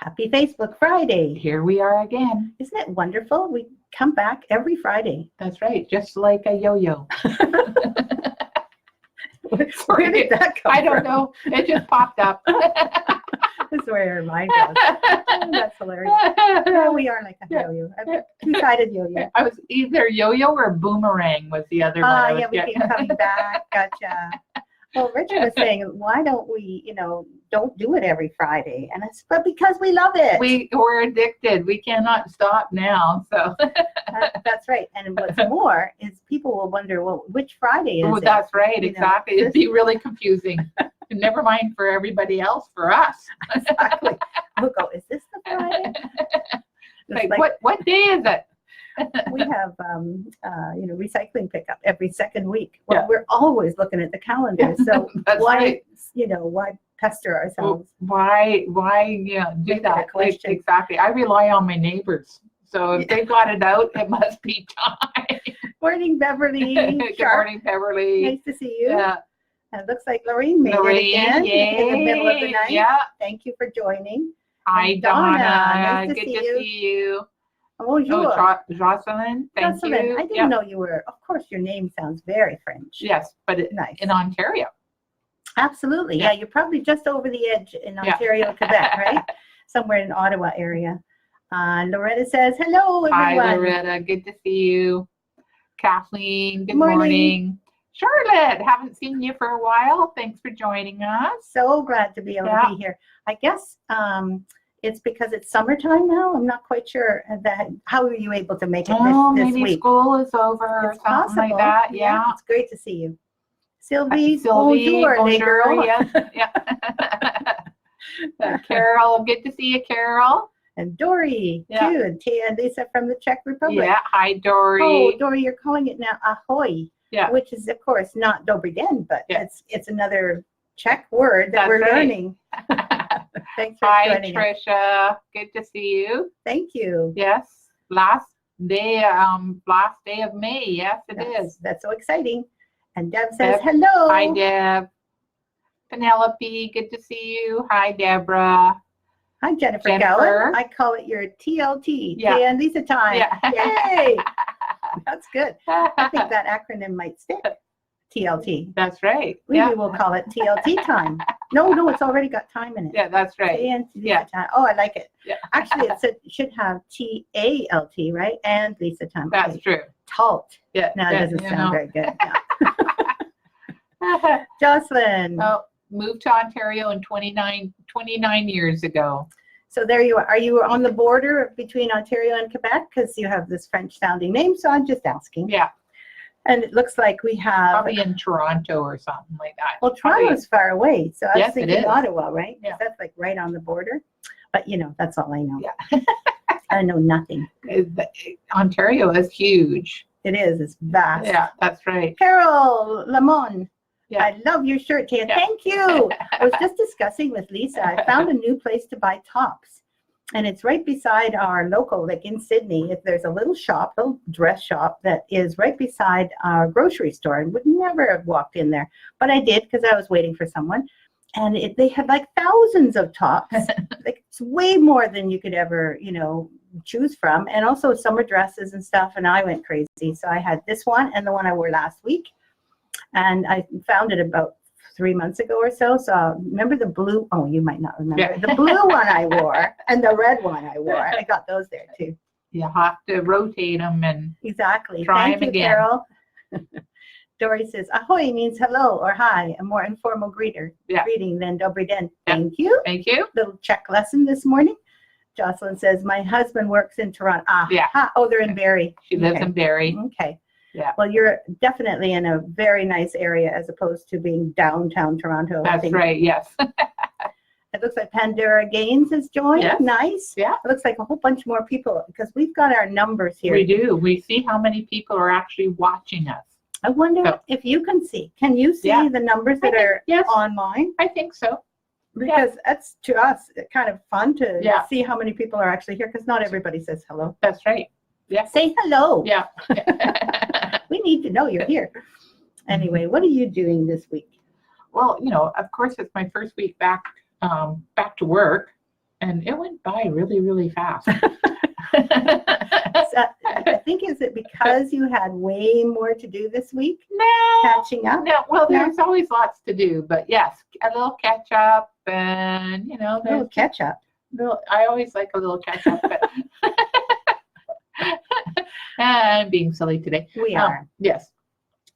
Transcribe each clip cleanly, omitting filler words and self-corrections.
Happy Facebook Friday. Here we are again. Isn't it wonderful? We come back every Friday. That's right. Just like a yo-yo. Where did that come from? I don't know. It just popped up. That's where your mind goes. Oh, that's hilarious. Yeah, we are like a yo-yo. A two-sided yo-yo. I was either yo-yo or boomerang was the other one. Yeah, we keep coming back. Gotcha. Well, Richard was saying, why don't we, don't do it every Friday? And it's but because we love it. We're addicted. We cannot stop now. So that's right. And what's more is people will wonder, well, which Friday is it? That's right. Exactly. It'd be really confusing. And never mind for everybody else, for us. Exactly. We'll go, is this the Friday? Like, what day is it? We have, recycling pickup every second week. Well, we're always looking at the calendar. So why pester ourselves? Why, do that? Exactly. I rely on my neighbors. So if they got it out, it must be time. Morning, Beverly. Good morning, Beverly. Nice to see you. Yeah. It looks like Lorraine made it again in the middle of the night. Yeah. Thank you for joining. Hi, Donna. Nice to Good see to see you. Bonjour. Jocelyn. Thank you. I didn't know you were. Of course, your name sounds very French. Yes, but nice. In Ontario. Absolutely. Yeah, you're probably just over the edge in Ontario, Quebec, right? Somewhere in Ottawa area. Loretta says, hello, everyone. Hi, Loretta. Good to see you. Kathleen, good morning. Charlotte, haven't seen you for a while. Thanks for joining us. So glad to be able to be here. I guess it's because it's summertime now. I'm not quite sure how are you able to make it this maybe week? School is over or something like that. Yeah. It's great to see you. Sylvie, bonjour, les girls. Yeah. Carol, good to see you, Carol. And Dory, too. And Thea and Lisa from the Czech Republic. Yeah, hi, Dory. Oh, Dory, you're calling it now ahoy. Yeah. Which is, of course, not Dobry den, but it's another Czech word that we're learning. Thanks for joining us. Hi, Tricia. Good to see you. Thank you. Yes. Last day of May. Yes, it is. That's so exciting. And Deb says hello. Hi, Deb. Penelope, good to see you. Hi, Deborah. Hi, Jennifer Geller. I call it your TLT, Thea and Lisa time. Yeah. Yay! That's good. I think that acronym might stick. TLT. That's right. Maybe we'll call it TLT time. No, it's already got time in it. Yeah, that's right. Thea and Lisa time. Oh, I like it. Yeah. Actually, it should have TALT, right? And Lisa time. That's true. Talt. Yeah. No, it doesn't sound very good. Yeah. Jocelyn. Oh, moved to Ontario in 29 years ago. So there you are. Are you on the border between Ontario and Quebec? Because you have this French-sounding name, so I'm just asking. Yeah. And it looks like we have... Probably in Toronto or something like that. Well, Toronto's far away, so I was thinking Ottawa, right? Yeah. That's like right on the border. But, that's all I know. Yeah. I know nothing. Ontario is huge. It is. It's vast. Yeah, that's right. Carol Lamont. Yeah. I love your shirt, Tia. Yeah. Thank you. I was just discussing with Lisa. I found a new place to buy tops. And it's right beside our local, like in Sydney. There's a little dress shop that is right beside our grocery store. I would never have walked in there. But I did because I was waiting for someone. And they had like thousands of tops. Like it's way more than you could ever, choose from. And also summer dresses and stuff. And I went crazy. So I had this one and the one I wore last week. And I found it about 3 months ago or so. So remember the blue? Oh, you might not remember. Yeah. The blue one I wore and the red one I wore. I got those there too. You have to rotate them and exactly. Try Thank them you, again. Carol. Dory says, ahoy means hello or hi, a more informal greeting than Dobry den. Thank you. Thank you. Little Czech lesson this morning. Jocelyn says, my husband works in Toronto. Oh, they're in Barrie. She lives in Barrie. Okay. Yeah. Well, you're definitely in a very nice area as opposed to being downtown Toronto. That's right. Yes. It looks like Pandora Gaines has joined. Yes. Nice. Yeah. It looks like a whole bunch more people because we've got our numbers here. We do. We see how many people are actually watching us. I wonder if you can see. Can you see the numbers that are online? I think so. Because that's, to us, kind of fun to see how many people are actually here because not everybody says hello. That's right. Yeah. Say hello. Yeah. We need to know you're here. Anyway, what are you doing this week? Well, of course, it's my first week back to work. and it went by really, really fast. So, I think, is it because you had way more to do this week? No, Catching up? no. Well, No? there's always lots to do, but yes, a little catch up, and A little catch up. I always like a little catch up. But I'm being silly today. We are. Yes.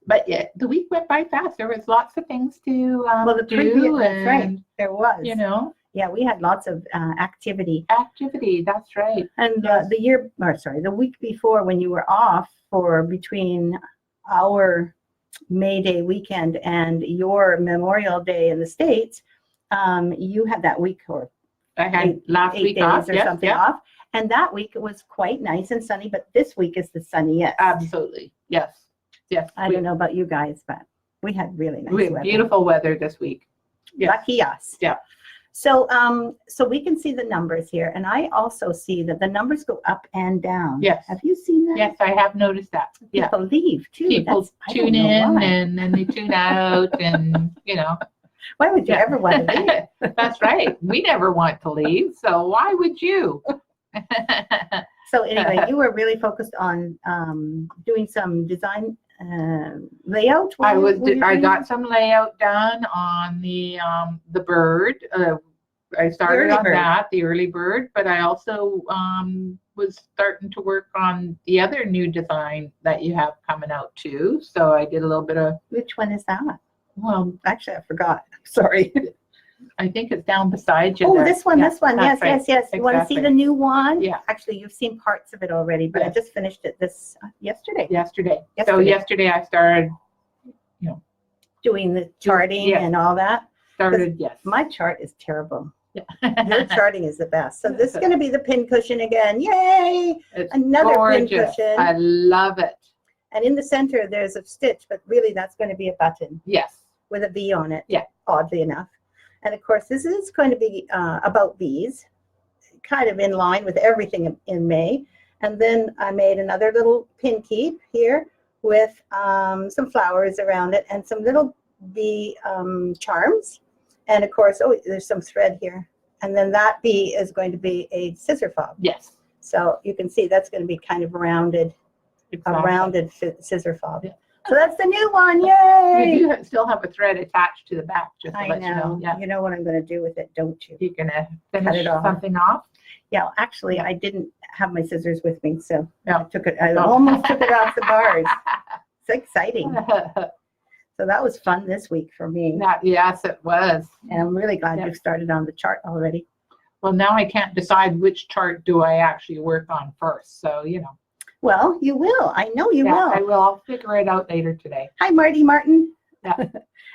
But yeah, the week went by fast. There was lots of things to do. That's right. There was. Yeah, we had lots of activity. That's right. And the week before, when you were off for between our May Day weekend and your Memorial Day in the States, you had that week or I had last 8 week days off or something off. And that week it was quite nice and sunny, but this week is the sunniest. Absolutely. Yes. I don't know about you guys, but we had really nice weather. Beautiful weather this week. Yes. Lucky us. Yeah. So we can see the numbers here, and I also see that the numbers go up and down. Yes. Have you seen that? Yes, I have noticed that. People leave too. People tune in and then they tune out, and Why would you ever want to leave? That's right. We never want to leave, so why would you? So anyway, you were really focused on doing some design layout. I got some layout done on the bird. I started on that, the early bird, but I also was starting to work on the other new design that you have coming out too. So I did a little bit of. Which one is that? Well, actually, I forgot. Sorry. I think it's down beside you. Oh, there. this one. Yes, right. yes. You want to see the new one? Yeah. Actually, you've seen parts of it already, but I just finished it yesterday. So yesterday I started, doing the charting and all that. Yes. My chart is terrible. Yeah. Your charting is the best. So this is going to be the pin cushion again. Yay! It's another gorgeous. Pin cushion. I love it. And in the center, there's a stitch, but really that's going to be a button. Yes. With a V on it. Yeah. Oddly enough. And of course, this is going to be about bees, kind of in line with everything in May. And then I made another little pin keep here with some flowers around it and some little bee charms. And of course, there's some thread here. And then that bee is going to be a scissor fob. Yes. So you can see that's going to be kind of rounded, a rounded scissor fob. Yeah. So that's the new one. Yay! You do still have a thread attached to the back, just to let you know. Yeah. You know what I'm going to do with it, don't you? You're going to finish something off? Yeah, actually, I didn't have my scissors with me, so I almost took it off the bars. It's exciting. So that was fun this week for me. Yes, it was. And I'm really glad you've started on the chart already. Well, now I can't decide which chart do I actually work on first, so, Well, you will. I know you will. I will. I'll figure it out later today. Hi, Martin. Yeah.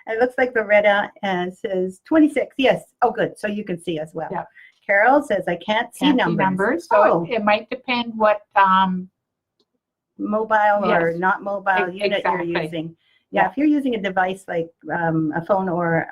It looks like Loretta says 26. Yes. Oh, good. So you can see as well. Yeah. Carol says, I can't see numbers. So it might depend what mobile or not mobile unit you're using. Yeah, if you're using a device like a phone or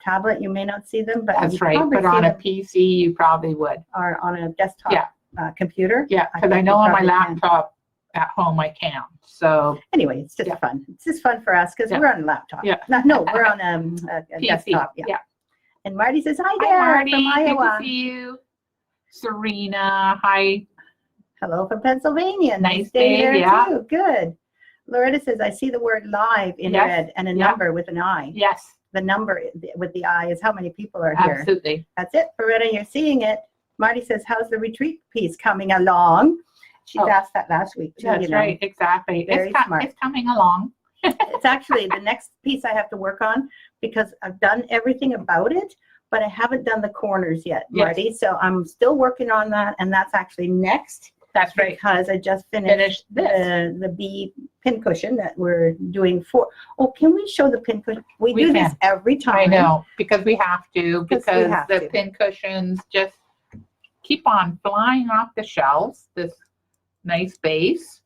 tablet, you may not see them. But that's right. But on a PC, you probably would. Or on a desktop computer. Yeah, because I know on my laptop at home I can. So anyway, it's just fun. It's just fun for us because we're on a laptop. Yeah. No, we're on a desktop. Yeah. And Marty says, hi there, Marty. from Iowa. Good to see you. Serena, hi. Hello from Pennsylvania. Nice day there too. Good. Loretta says, I see the word live in red and a number with an I. Yes. The number with the I is how many people are here. Absolutely. That's it, Loretta. You're seeing it. Marty says, how's the retreat piece coming along? She's asked that last week too. That's right. Exactly. Very smart. It's coming along. It's actually the next piece I have to work on because I've done everything about it, but I haven't done the corners yet, Marty. Yes. So I'm still working on that, and that's actually next. That's right. Because I just finished the bee pin cushion that we're doing for. Oh, can we show the pin cushion? We do this every time. I know, because we have to, because the pin cushions just keep on flying off the shelves, this nice base.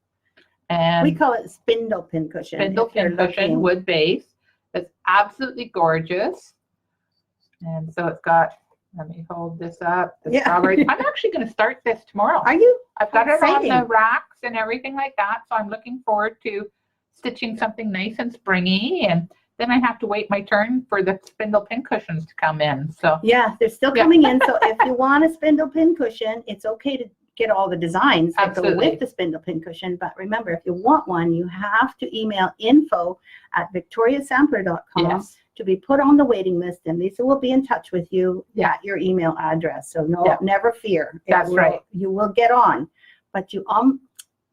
And we call it spindle pin cushion. Spindle pin cushion, wood base. It's absolutely gorgeous. And so it's got, let me hold this up. The strawberries. I'm actually going to start this tomorrow. Are you? I've got it on the racks and everything like that. So I'm looking forward to stitching something nice and springy and then I have to wait my turn for the spindle pin cushions to come in. So Yeah, they're still coming in. So if you want a spindle pin cushion, it's okay to get all the designs that go with the spindle pin cushion. But remember, if you want one, you have to email info@victoriasampler.com to be put on the waiting list, and Lisa will be in touch with you at your email address. So never fear. That's right. You will get on. But you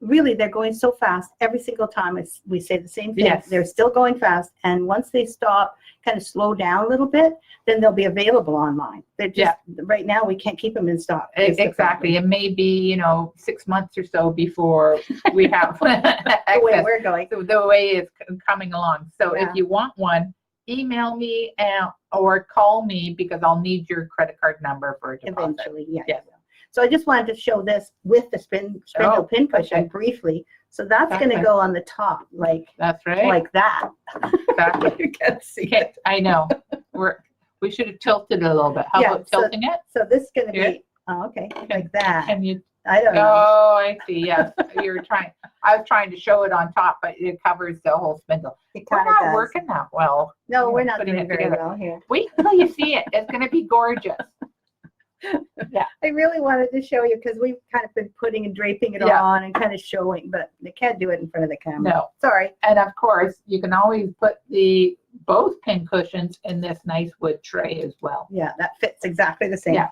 really, they're going so fast every single time. We say the same thing. Yes. They're still going fast, and once they stop, kind of slow down a little bit, then they'll be available online. They're just right now we can't keep them in stock. Exactly. It may be 6 months or so before we have the way we're going. The way it's coming along. So if you want one, email me or call me, because I'll need your credit card number for a deposit. Eventually. Yeah. So I just wanted to show this with the spindle pin cushion briefly. So that's going to go on the top, that's right, like that. Exactly. You can't see it. I know. We should have tilted it a little bit. How about tilting it? So this is going to be like that. Can you? I don't know. Oh, I see. Yes, I was trying to show it on top, but it covers the whole spindle. We're not working that well. No, we're not doing it very well here. Wait till you see it. It's going to be gorgeous. Yeah, I really wanted to show you because we've kind of been putting and draping it on and kind of showing, but they can't do it in front of the camera. No, sorry. And of course, you can always put both pin cushions in this nice wood tray as well. Yeah, that fits exactly the same. Yeah,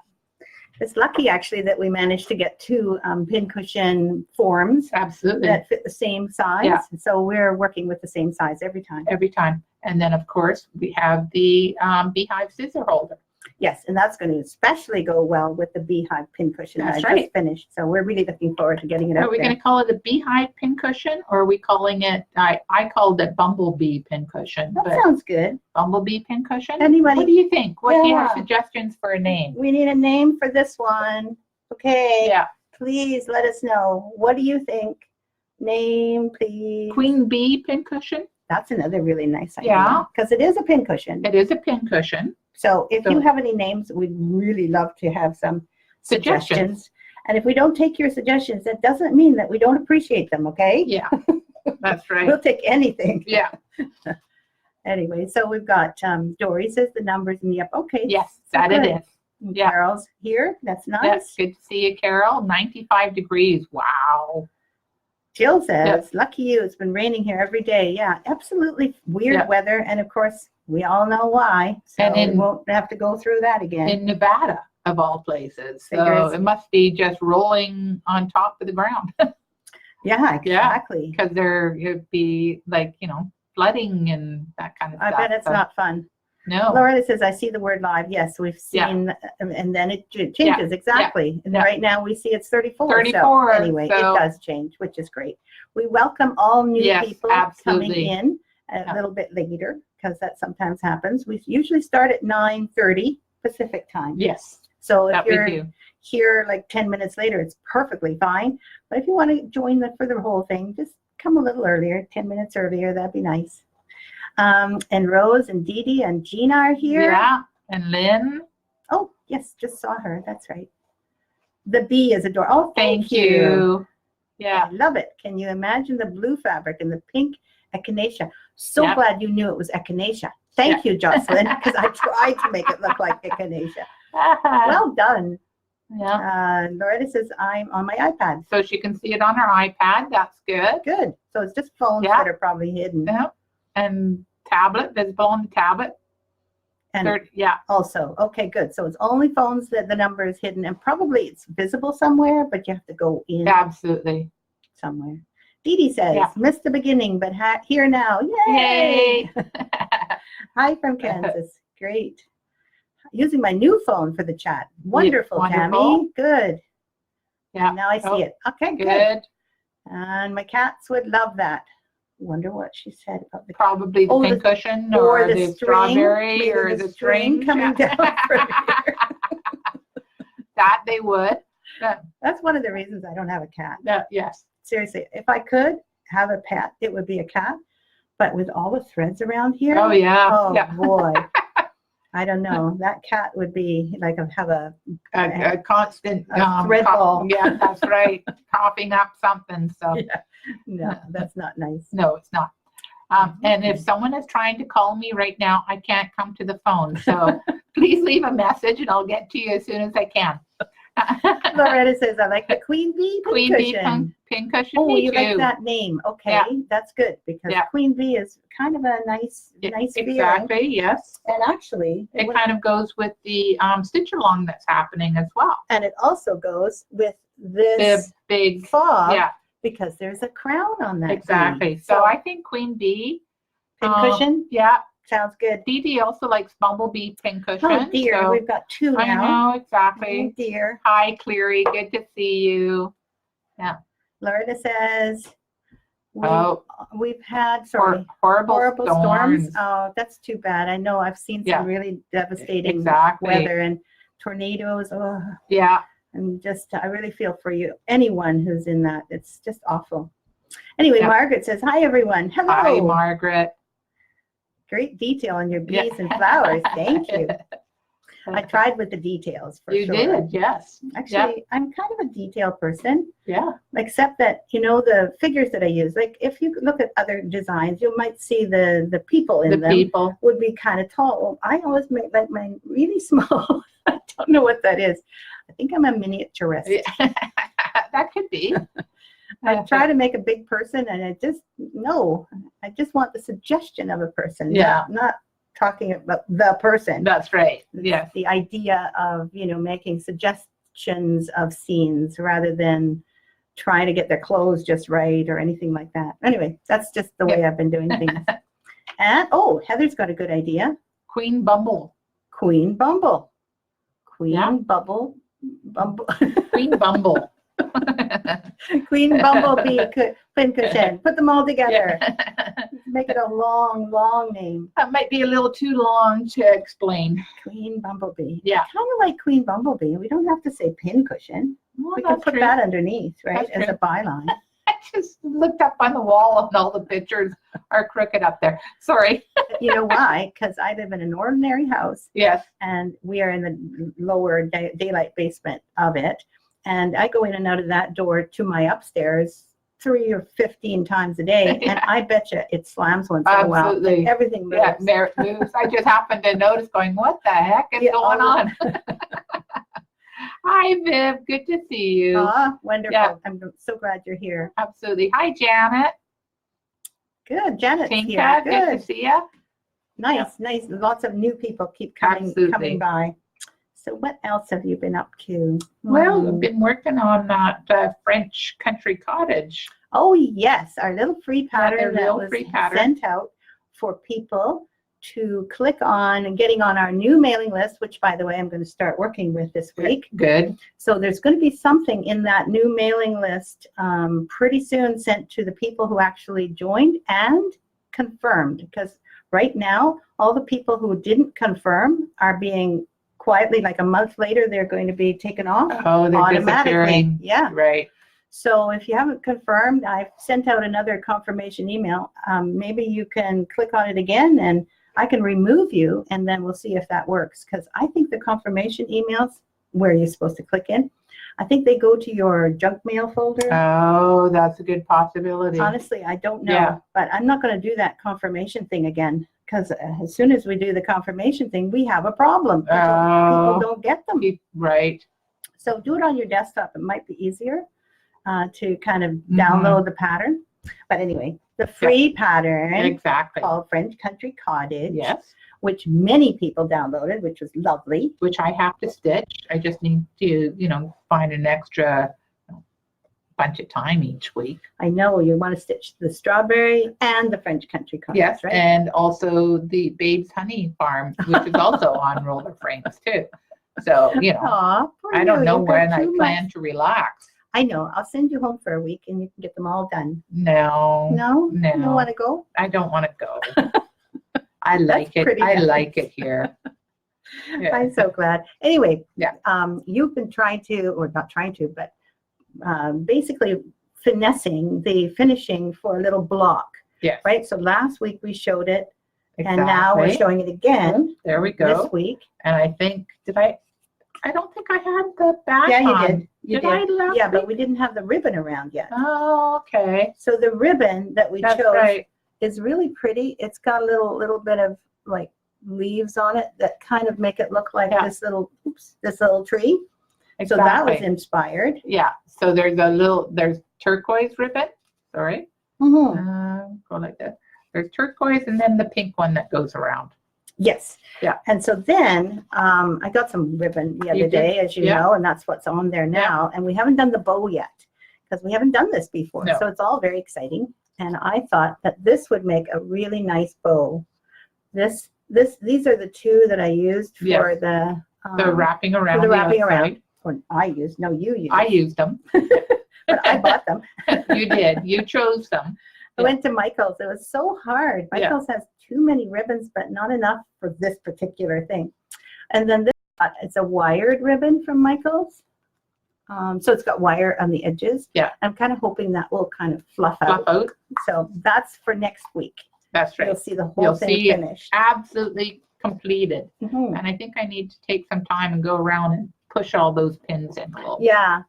it's lucky actually that we managed to get 2 pin cushion forms. Absolutely. That fit the same size. Yeah. So we're working with the same size every time. Every time, and then of course we have the beehive scissor holder. Yes, and that's going to especially go well with the beehive pin cushion that I just finished. So we're really looking forward to getting it out there. Are we going to call it a beehive pin cushion, or are we calling it, I called it bumblebee pin cushion. That sounds good. Bumblebee pin cushion? Anybody? What do you think? What do you have suggestions for a name? We need a name for this one. Okay. Yeah. Please let us know. What do you think? Name, please. Queen bee pin cushion? That's another really nice idea. Yeah. Because it is a pin cushion. It is a pin cushion. So if you have any names, we'd really love to have some suggestions. And if we don't take your suggestions, that doesn't mean that we don't appreciate them, okay? Yeah, that's right. We'll take anything. Yeah. Anyway, so we've got Dory says the numbers in the up. Okay. Yes, that it is. Yeah. Carol's here. That's nice. That's good to see you, Carol. 95 degrees. Wow. Jill says, lucky you. It's been raining here every day. Yeah, absolutely weird weather. And of course, we all know why. So we won't have to go through that again. In Nevada, of all places. So it must be just rolling on top of the ground. Yeah, exactly. Because it'd be flooding and that kind of stuff. I bet it's not fun. No. Loretta says, I see the word live. Yes, we've seen, and then it changes. Exactly. And right now we see it's 34. 34. So anyway, it does change, which is great. We welcome all new people coming in a little bit later, because that sometimes happens. We usually start at 9:30 Pacific time. Yes. So if you're here like 10 minutes later, it's perfectly fine. But if you want to join for the whole thing, just come a little earlier, 10 minutes earlier. That'd be nice. And Rose and Dee Dee and Gina are here. Yeah, and Lynn. Oh, yes, just saw her. That's right. The bee is adorable. Oh, thank you. Yeah. I love it. Can you imagine the blue fabric and the pink echinacea? So glad you knew it was echinacea. Thank you, Jocelyn, because I tried to make it look like echinacea. Well done. Yeah. Loretta says, I'm on my iPad. So she can see it on her iPad. That's good. Good. So it's just phones that are probably hidden. Yeah. And tablet, visible on the tablet. And also, okay, good. So it's only phones that the number is hidden, and probably it's visible somewhere, but you have to go in. Absolutely. Somewhere. Dee Dee says, missed the beginning, but here now. Yay! Hi from Kansas. Great. Using my new phone for the chat. Wonderful, Tammy. Good. Yeah. And now I see it. Okay, good. And my cats would love that. Wonder what she said about the probably the pin cushion or the strawberry or the string coming down from here. That they would. That's one of the reasons I don't have a cat. Yes. Seriously, if I could have a pet, it would be a cat. But with all the threads around here, boy, I don't know. That cat would be like have a constant thread ball. Yeah, that's right. Coughing up something. So no, that's not nice. No, it's not. And if someone is trying to call me right now, I can't come to the phone. So please leave a message and I'll get to you as soon as I can. Loretta says, I like the Queen Bee pincushion. Pincushion. Oh, me you too. like that name. Okay, Yeah. that's good because Queen Bee is kind of a nice feeling. Exactly, yes. And actually, it kind of goes with the stitch along that's happening as well. And it also goes with this the big fob. Yeah. Because there's a crown on that. Exactly. Bee. So I think Queen Bee. Pincushion? Yeah. Sounds good. Dee Dee also likes Bumblebee pincushion. Oh dear, so we've got two now. I know, exactly. Oh dear. Hi, Cleary. Good to see you. Yeah. Loretta says, we've had horrible storms. Oh, that's too bad. I know I've seen some really devastating weather and tornadoes. Oh. Yeah. And I really feel for you. Anyone who's in that, it's just awful. Anyway, Margaret says, hi, everyone. Hello. Hi, Margaret. Great detail on your bees and flowers. Thank you. I tried with the details for sure. You did, yes. Actually, I'm kind of a detail person. Yeah. Except that, the figures that I use, like if you look at other designs, you might see the people in them. The people would be kind of tall. Well, I always make like mine really small. I don't know what that is. I think I'm a miniaturist. Yeah. That could be. I try to make a big person, and I just want the suggestion of a person. Yeah. Not talking about the person. That's right. Yeah. The idea of, making suggestions of scenes rather than trying to get their clothes just right or anything like that. Anyway, that's just the way I've been doing things. And, Heather's got a good idea. Queen Bumble. Queen Bumble. Bumble. Queen Bumble. Queen Bumblebee pincushion. Put them all together. Make it a long, long name. That might be a little too long to explain. Queen Bumblebee. Yeah. Kind of like Queen Bumblebee. We don't have to say pincushion. Well, we can put that underneath, right, as a byline. I just looked up on the wall and all the pictures are crooked up there. Sorry. You know why? Because I live in an ordinary house. Yes. And we are in the lower daylight basement of it. And I go in and out of that door to my upstairs 3 or 15 times a day. And I bet you it slams once in a while. And everything moves. Yeah, moves. I just happened to notice going, what the heck is going on? Hi, Viv. Good to see you. Wonderful. Yeah. I'm so glad you're here. Absolutely. Hi, Janet. Good. Janet's Tinka, here. good to see you. Nice, nice. Lots of new people keep coming by. So what else have you been up to? Well, I've been working on that French country cottage. Oh, yes. Our little free pattern that was sent out for people to click on and getting on our new mailing list, which, by the way, I'm going to start working with this week. Good. So there's going to be something in that new mailing list pretty soon sent to the people who actually joined and confirmed. Because right now, all the people who didn't confirm are being quietly, like a month later, they're going to be taken off automatically. Yeah. Right. So if you haven't confirmed, I've sent out another confirmation email. Maybe you can click on it again and I can remove you and then we'll see if that works. Because I think the confirmation emails where you're supposed to click in, I think they go to your junk mail folder. Oh, that's a good possibility. Honestly, I don't know. But I'm not going to do that confirmation thing again. Because as soon as we do the confirmation thing, we have a problem. People don't get them. Right. So do it on your desktop. It might be easier to kind of download the pattern. But anyway, the free pattern called French Country Cottage, which many people downloaded, which was lovely. Which I have to stitch. I just need to, find an extra bunch of time each week. I know you want to stitch the strawberry and the French Country Cottage, right? And also the Babe's Honey Farm, which is also on roller frames too. So, I don't know when I plan to relax. I know. I'll send you home for a week and you can get them all done. No. No? You don't want to go? I don't want to go. I like it. I like it here. Yeah. I'm so glad. Anyway, you've been trying to, or not trying to, but basically finessing the finishing for a little block. Yes. Right? So last week we showed it, and now we're showing it again. There we go. This week. And I think, I don't think I had the back on. You did. You did. Yeah, but we didn't have the ribbon around yet. Oh, okay. So the ribbon that we chose is really pretty. It's got a little bit of like leaves on it that kind of make it look like this little tree. Exactly. So that was inspired. Yeah. So there's turquoise ribbon. Sorry. Mm-hmm. Go like this. There's turquoise and then the pink one that goes around. Yes. Yeah. And so then I got some ribbon the other day, as you know, and that's what's on there now. And we haven't done the bow yet because we haven't done this before. No. So it's all very exciting. And I thought that this would make a really nice bow. These are the two that I used for the wrapping around. For the wrapping around. Or you used. I used them. But I bought them. You did. You chose them. I went to Michael's. It was so hard. Michael's has too many ribbons, but not enough for this particular thing. And then this, it's a wired ribbon from Michael's. So it's got wire on the edges. Yeah. I'm kind of hoping that will kind of fluff out. So that's for next week. That's right. You'll see the whole thing finished. Absolutely completed. Mm-hmm. And I think I need to take some time and go around and push all those pins in a little. Yeah.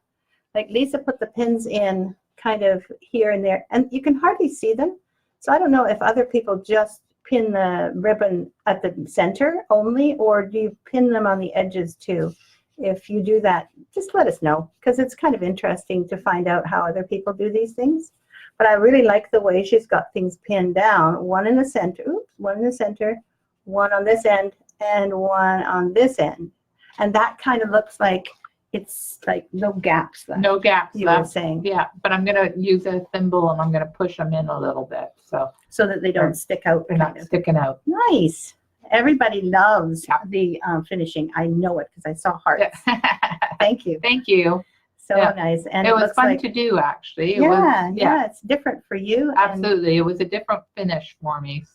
Like Lisa put the pins in kind of here and there, and you can hardly see them. So I don't know if other people just pin the ribbon at the center only, or do you pin them on the edges too? If you do that, just let us know, because it's kind of interesting to find out how other people do these things. But I really like the way she's got things pinned down, one in the center, one in the center, one on this end, and one on this end. And that kind of looks like it's like no gaps left. No gaps you left. were saying. Yeah, but I'm going to use a thimble and I'm going to push them in a little bit. So that they don't stick out. They're not sticking out. Nice. Everybody loves the finishing. I know it because I saw hearts. Yeah. Thank you. Thank you. So nice. And it was fun to do, actually. It's different for you. Absolutely. It was a different finish for me.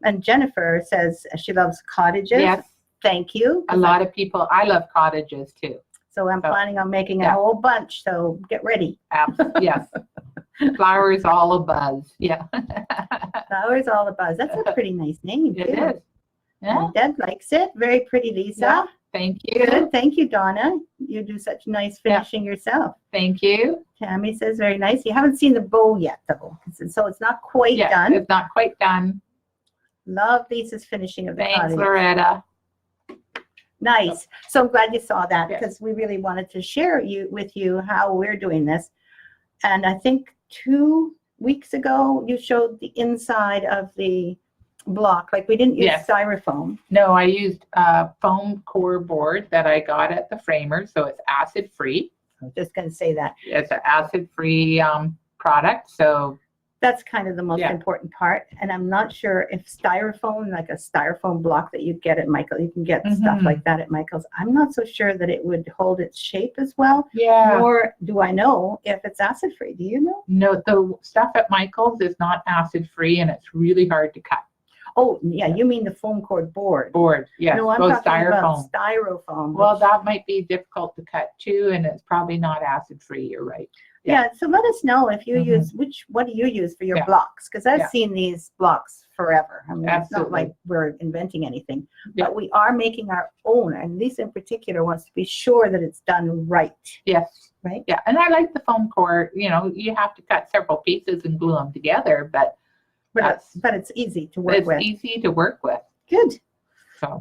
And Jennifer says she loves cottages. Yes. Thank you. A lot of people, I love cottages too. So I'm planning on making a whole bunch. So get ready. Yes. Flowers all abuzz. Yeah. Flowers all abuzz. That's a pretty nice name too. It is. Yeah. Deb likes it. Very pretty, Lisa. Yeah. Thank you. Good. Thank you, Donna. You do such nice finishing yourself. Thank you. Tammy says very nice. You haven't seen the bow yet, though, so it's not quite done. It's not quite done. Love Lisa's finishing of the Thanks, cottage. Loretta. Nice. So I'm glad you saw that because we really wanted to share with you how we're doing this. And I think 2 weeks ago, you showed the inside of the block. Like we didn't use styrofoam. No, I used a foam core board that I got at the framer. So it's acid free. I was just going to say that. It's an acid free product. So that's kind of the most important part. And I'm not sure if styrofoam, like a styrofoam block that you get at Michael, you can get stuff like that at Michael's. I'm not so sure that it would hold its shape as well. Yeah. Nor do I know if it's acid free. Do you know? No, the stuff at Michael's is not acid free and it's really hard to cut. Oh, yeah, you mean the foam core board. Yes. No, I'm talking about styrofoam. Well, that might be difficult to cut too, and it's probably not acid free. You're right. Yeah, so let us know if you use, what do you use for your blocks? Because I've seen these blocks forever. I mean, it's not like we're inventing anything, but we are making our own. And Lisa in particular wants to be sure that it's done right. Yes. Right? Yeah, and I like the foam core. You know, you have to cut several pieces and glue them together, but it's easy to work with. It's easy to work with. Good.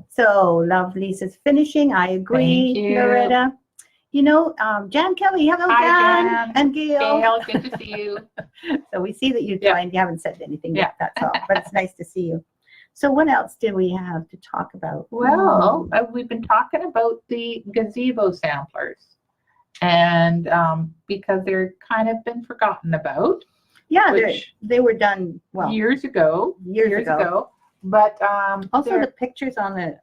So love Lisa's finishing. I agree, Thank you. Loretta. You know, Jan Kelly, hello, Jan. And Gail. Gail, good to see you. So we see that you joined. You haven't said anything yet, that's all. But it's nice to see you. So what else do we have to talk about? Well, we've been talking about the gazebo samplers. And because they're kind of been forgotten about. Yeah, they were done, years ago. Years ago. But also the pictures on the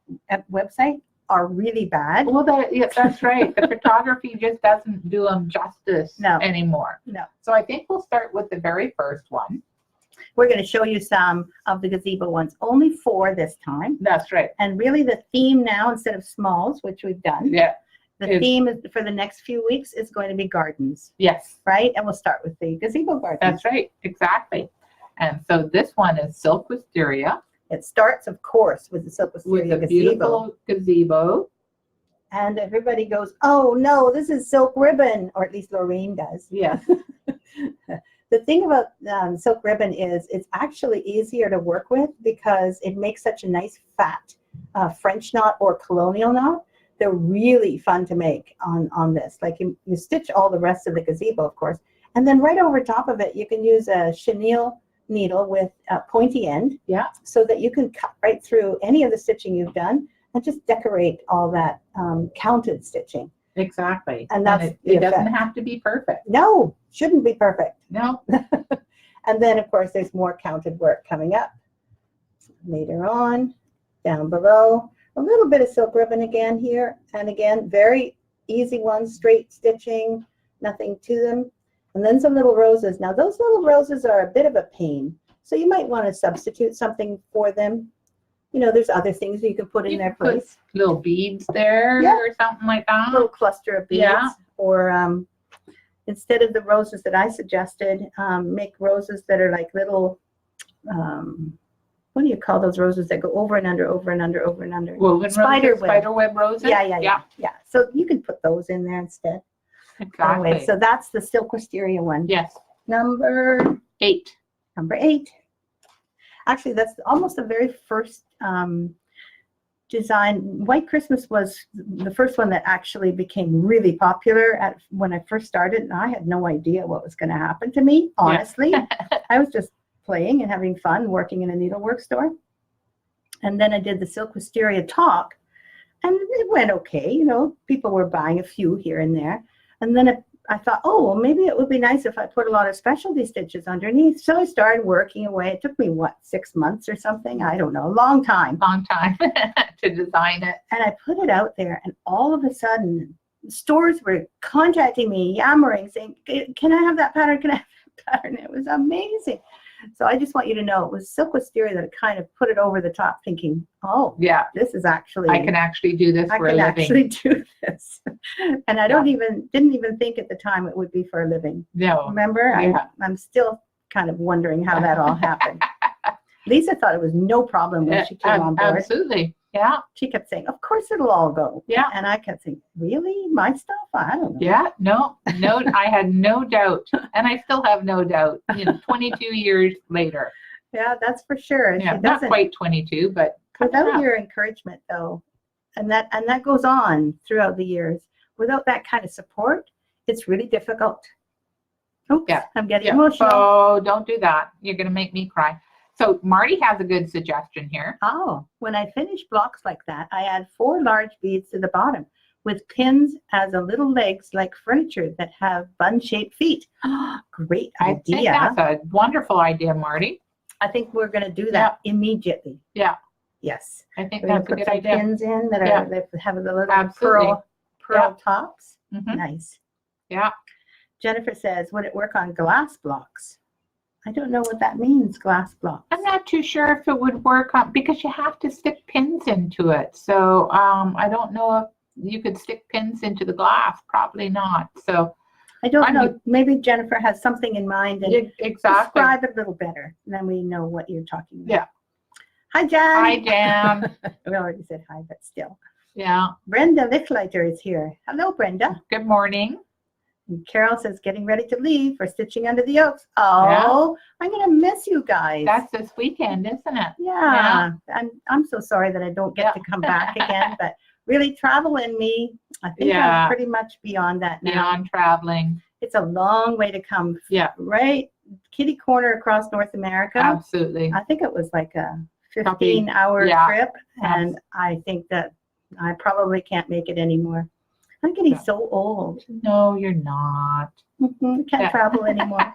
website are really bad. Well, that's right. The photography just doesn't do them justice anymore. No. So I think we'll start with the very first one. We're going to show you some of the gazebo ones, only 4 this time. That's right. And really the theme now, instead of smalls, which we've done. Yeah. The theme is, for the next few weeks is going to be gardens. Yes. Right? And we'll start with the gazebo gardens. That's right. Exactly. And so this one is silk wisteria. It starts, of course, with the silk wisteria with a beautiful gazebo. And everybody goes, oh, no, this is silk ribbon. Or at least Lorraine does. Yes. The thing about silk ribbon is it's actually easier to work with because it makes such a nice fat French knot or colonial knot. They're really fun to make on this. Like you stitch all the rest of the gazebo, of course, and then right over top of it, you can use a chenille needle with a pointy end, so that you can cut right through any of the stitching you've done and just decorate all that counted stitching. Exactly. And that's it doesn't have to be perfect. No, shouldn't be perfect. No. And then, of course, there's more counted work coming up later on. Down below, a little bit of silk ribbon again here. And again, very easy ones, straight stitching, nothing to them. And then some little roses. Now, those little roses are a bit of a pain. So you might want to substitute something for them. You know, there's other things you can put in their place. Little beads there or something like that. A little cluster of beads. Yeah. Or instead of the roses that I suggested, make roses that are like little, what do you call those roses that go over and under, over and under, over and under? Woven spider web roses. Yeah. So you can put those in there instead. Exactly. Anyway, so that's the silk wisteria one. Yes. Number 8. Actually, that's almost the very first design. White Christmas was the first one that actually became really popular when I first started, and I had no idea what was going to happen to me, honestly. I was just playing and having fun working in a needlework store. And then I did the silk wisteria talk, and it went okay. You know, people were buying a few here and there. And then I thought, oh, well, maybe it would be nice if I put a lot of specialty stitches underneath. So I started working away. It took me, 6 months or something? I don't know, a long time. To design it. And I put it out there, and all of a sudden, stores were contacting me, yammering, saying, can I have that pattern? Can I have that pattern? It was amazing. So I just want you to know it was silk wisteria that kind of put it over the top, thinking, oh, yeah, this is actually, I can actually do this for a living. I can actually do this. And I didn't even think at the time it would be for a living. No. Remember? Yeah. I'm still kind of wondering how that all happened. Lisa thought it was no problem when she came on board. Absolutely. Yeah. She kept saying, of course it'll all go. Yeah. And I kept saying, really? My stuff? I don't know. Yeah. No, I had no doubt. And I still have no doubt, 22 years later. Yeah, that's for sure. Yeah, not quite 22, but without your encouragement, though, and that goes on throughout the years. Without that kind of support, it's really difficult. Oops, yeah. I'm getting emotional. Oh, don't do that. You're going to make me cry. So Marty has a good suggestion here. Oh, when I finish blocks like that, I add 4 large beads to the bottom with pins as a little legs like furniture that have bun-shaped feet. Great idea. I think that's a wonderful idea, Marty. I think we're going to do that immediately. Yeah. Yes. I think that's a good idea. Pins in that are that have the little pearl tops. Mm-hmm. Nice. Yeah. Jennifer says, would it work on glass blocks? I don't know what that means, glass blocks. I'm not too sure if it would work on, because you have to stick pins into it. So I don't know if you could stick pins into the glass. Probably not. So I don't know. Maybe Jennifer has something in mind and describe it a little better. And then we know what you're talking about. Yeah. Hi, Jan. Hi, Jan. We already said hi, but still. Yeah. Brenda Lickleiter is here. Hello, Brenda. Good morning. And Carol says, getting ready to leave for stitching under the yokes. Oh, I'm going to miss you guys. That's this weekend, isn't it? Yeah. I'm so sorry that I don't get to come back again, but really travel in me. I think I'm pretty much beyond that now. Beyond traveling. It's a long way to come. Yeah. Right? Kitty corner across North America. Absolutely. I think it was like a 15-hour trip, and I think that I probably can't make it anymore. I'm getting so old. No, you're not. Can't travel anymore.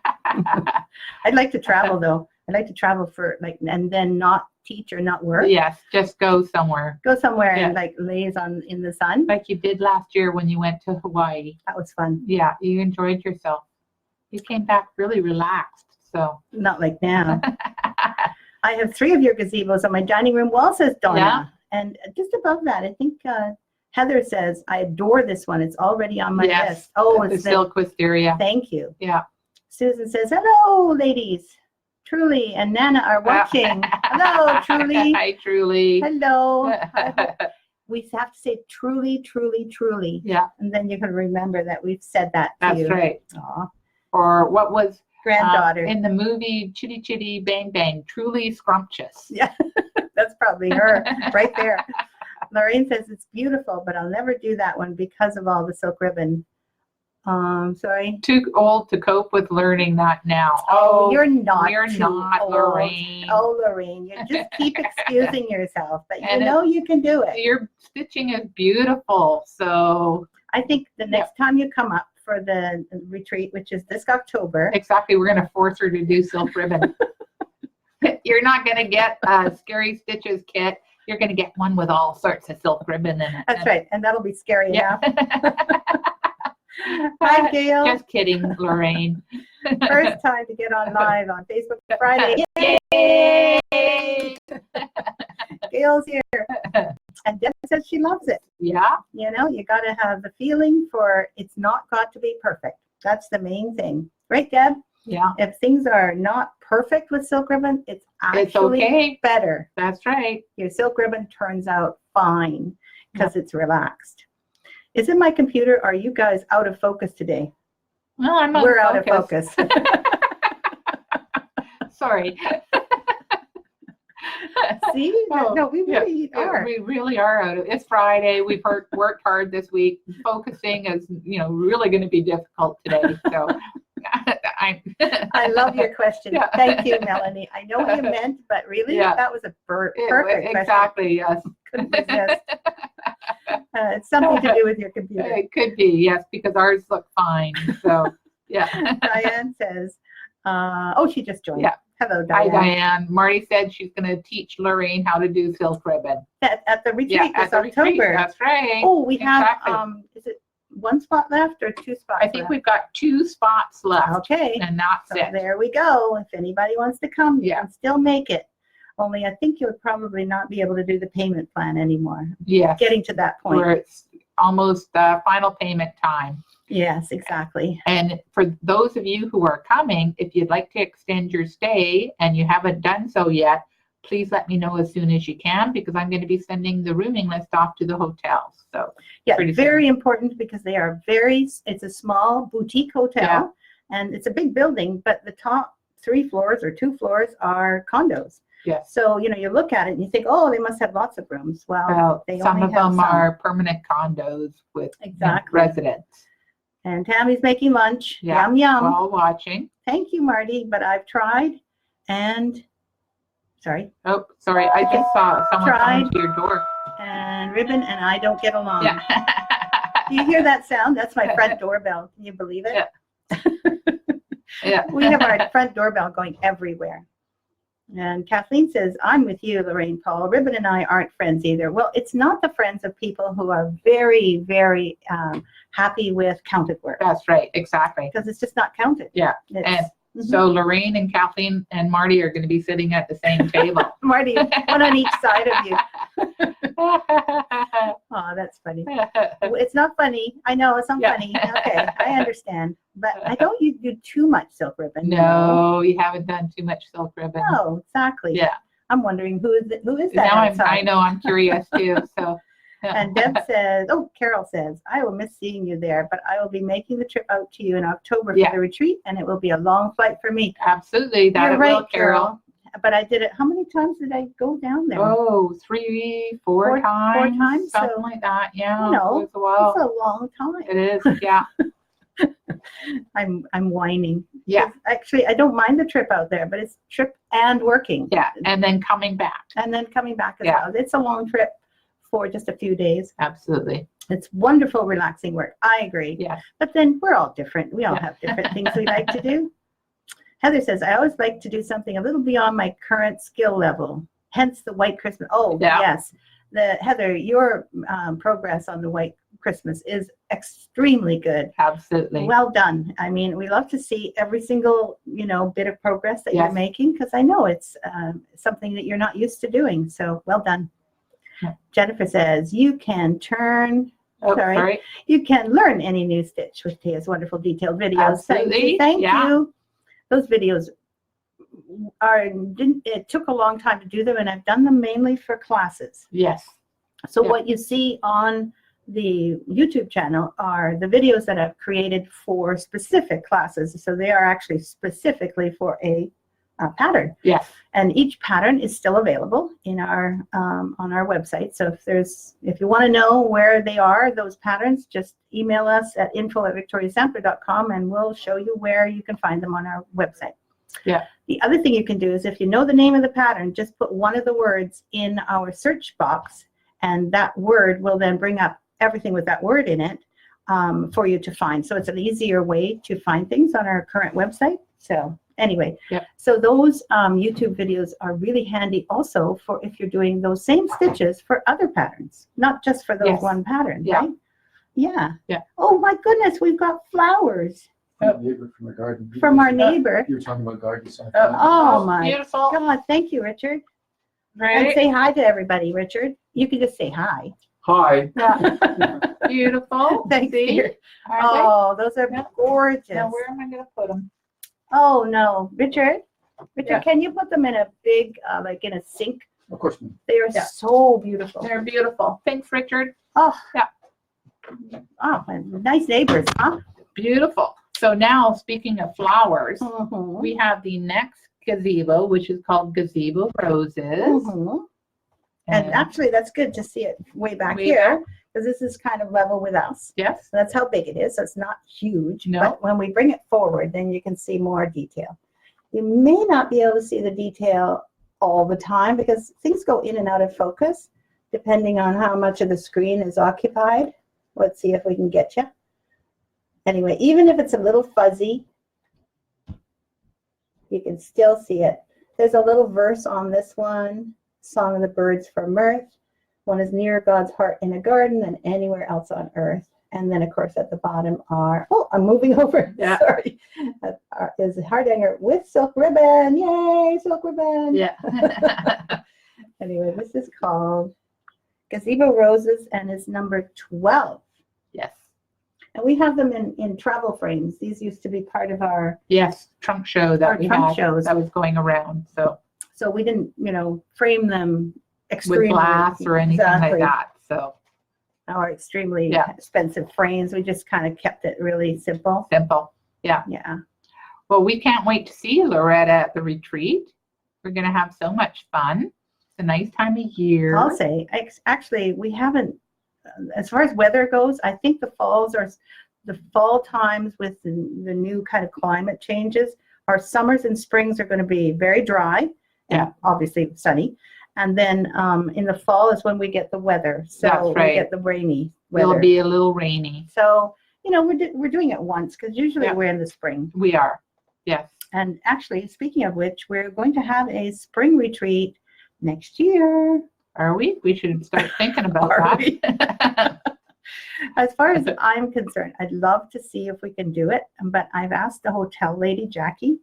I'd like to travel, though. I'd like to travel for and then not teach or not work. Yes, just go somewhere. Go somewhere and laze in the sun. Like you did last year when you went to Hawaii. That was fun. Yeah, you enjoyed yourself. You came back really relaxed. So not like now. I have 3 of your gazebos on my dining room wall, says Donna. Yeah. And just above that, I think Heather says, I adore this one. It's already on my list. Oh, it's the silk wisteria. Thank you. Yeah. Susan says, hello, ladies. Truly and Nana are watching. Hello, Truly. Hi, Truly. Hello. We have to say truly, truly, truly. Yeah. And then you can remember that we've said that to you. That's right. Aww. Or what was granddaughter. In the movie Chitty Chitty Bang Bang, truly scrumptious. Yeah, that's probably her right there. Lorraine says it's beautiful, but I'll never do that one because of all the silk ribbon. Sorry. Too old to cope with learning that now. Oh, you're not. You're not, old. Lorraine. Oh, Lorraine, you just keep excusing yourself, but And you know you can do it. Your stitching is beautiful, so I think the next time you come up for the retreat, which is this October. Exactly, we're going to force her to do silk ribbon. You're not going to get a Scary Stitches kit. You're going to get one with all sorts of silk ribbon in it. That's right, and that'll be scary enough. Hi, Gail. Just kidding, Lorraine. First time to get on live on Facebook Friday. Yay! Gail's here. And Deb says she loves it. Yeah. You know, you got to have the feeling for it's not got to be perfect. That's the main thing. Right, Deb? Yeah. If things are not perfect with silk ribbon, it's actually okay. better. That's right. Your silk ribbon turns out fine because it's relaxed. Is it my computer? Or are you guys out of focus today? No, I'm on We're out of focus. Sorry. See? No, we really are. We really are out of it. It's Friday. We've worked hard this week. Focusing is, really going to be difficult today. So I love your question. Yeah. Thank you, Melanie. I know what you meant, but really, that was a perfect question. Exactly, yes. Couldn't resist. It's something to do with your computer. It could be, yes, because ours look fine. So, yeah. Diane says, she just joined. Yeah. Hello, Diane. Hi, Diane. Marty said she's going to teach Lorraine how to do silk ribbon. At the retreat this October. Retreat. That's right. Oh, we have, is it one spot left or 2 spots I think we've got 2 spots left. Okay. And that's it. There we go. If anybody wants to come, you can still make it. Only I think you'll probably not be able to do the payment plan anymore. Yes. Getting to that point. Where it's almost final payment time. Yes, exactly. And for those of you who are coming, if you'd like to extend your stay and you haven't done so yet, please let me know as soon as you can, because I'm going to be sending the rooming list off to the hotels. So yeah, very important, because they are it's a small boutique hotel, and it's a big building, but the top 3 floors or 2 floors are condos. Yes. So, you look at it and you think, oh, they must have lots of rooms. Well, they some only of them have are permanent condos with residents. And Tammy's making lunch. Yeah. Yum, yum. We're all watching. Thank you, Marty. But I've tried and, sorry. Oh, sorry. I just saw someone coming to your door. And Ribbon and I don't get along. Yeah. Do you hear that sound? That's my front doorbell. Can you believe it? Yeah. Yeah. We have our front doorbell going everywhere. And Kathleen says, I'm with you, Lorraine Paul. Ribbon and I aren't friends either. Well, it's not the friends of people who are very, very happy with counted work. That's right. Exactly. Because it's just not counted. Yeah. So Lorraine and Kathleen and Marty are going to be sitting at the same table. Marty, one on each side of you. Oh, that's funny. It's not funny. I know it's not funny. Okay, I understand. But I don't do too much silk ribbon. No, you haven't done too much silk ribbon. No, exactly. Yeah. I'm wondering who is that now I know, I'm curious too. So. And Deb says, Carol says, I will miss seeing you there, but I will be making the trip out to you in October for the retreat, and it will be a long flight for me. Absolutely. You're right, Carol. But I did it. How many times did I go down there? Oh, 3, 4 times. 4 times? Something like that. Yeah. It's a long time. It is. Yeah. I'm whining. Yeah. Actually, I don't mind the trip out there, but it's trip and working. Yeah. And then coming back. And then coming back as well. It's a long trip for just a few days. Absolutely. It's wonderful, relaxing work. I agree. Yeah. But then we're all different. We all have different things we like to do. Heather says, I always like to do something a little beyond my current skill level. Hence the White Christmas. Oh, yes. Heather, your progress on the White Christmas is extremely good. Absolutely. Well done. I mean, we love to see every single, bit of progress that you're making, because I know it's something that you're not used to doing. So well done. Jennifer says, you can you can learn any new stitch with Thea's wonderful detailed videos. Absolutely. Thank you. Those videos it took a long time to do them, and I've done them mainly for classes. Yes. So what you see on the YouTube channel are the videos that I've created for specific classes. So they are actually specifically for a pattern. Yes. And each pattern is still available in our on our website. So if you want to know where they are, those patterns, just email us at info@victoriasampler.com and we'll show you where you can find them on our website. Yeah. The other thing you can do is if you know the name of the pattern, just put one of the words in our search box, and that word will then bring up everything with that word in it for you to find. So it's an easier way to find things on our current website. So anyway, yep. So those YouTube videos are really handy also for if you're doing those same stitches for other patterns, not just for those yes. one pattern, yeah. right? Yeah. Yeah. Oh my goodness, we've got flowers. Neighbor from the garden. From our neighbor. You were talking about gardens. Oh my beautiful. God, thank you, Richard. Right? And say hi to everybody, Richard. You can just say hi. Hi. Yeah. Beautiful. Thanks, See? dear. Are Oh, those are Yeah. gorgeous. they? Now, where am I going to put them? Oh no, Richard. Richard, Yeah. can you put them in a big, like in a sink? Of course. Ma'am. They are Yeah. so beautiful. They're beautiful. Thanks, Richard. Oh, Yeah. Oh, nice neighbors, huh? Beautiful. So now, speaking of flowers, Mm-hmm. we have the next gazebo, which is called Gazebo Roses. Mm-hmm. And actually, that's good to see it way back Way here, because this is kind of level with us. Yes. So that's how big it is. So it's not huge. No. But when we bring it forward, then you can see more detail. You may not be able to see the detail all the time because things go in and out of focus depending on how much of the screen is occupied. Let's see if we can get you. Anyway, even if it's a little fuzzy, you can still see it. There's a little verse on this one, Song of the Birds for Mirth. One is nearer God's heart in a garden than anywhere else on earth. And then, of course, at the bottom are, oh, I'm moving over. Yeah. Sorry. Is Hardanger with silk ribbon. Yay, silk ribbon. Yeah. Anyway, this is called Gazebo Roses and is number 12. Yes. And we have them in travel frames. These used to be part of our, Yes. Trunk show that Our we trunk had shows. that was going around. So we didn't, frame them extremely. with glass or anything Exactly. like that. So Our extremely Yeah. expensive frames. We just kind of kept it really simple. simple. Yeah. Well, we can't wait to see Loretta at the retreat. We're going to have so much fun. It's a nice time of year. I'll say, actually, we haven't, as far as weather goes, I think the fall times with the new kind of climate changes, our summers and springs are going to be very dry Yeah. and obviously sunny. And then in the fall is when we get the weather. So That's we right. get the rainy weather. It'll be a little rainy. So, we're doing it once because usually Yeah. we're in the spring. We are. Yes. And actually, speaking of which, we're going to have a spring retreat next year. Are we? We should start thinking about Are that. As far as I'm concerned, I'd love to see if we can do it, but I've asked the hotel lady, Jackie,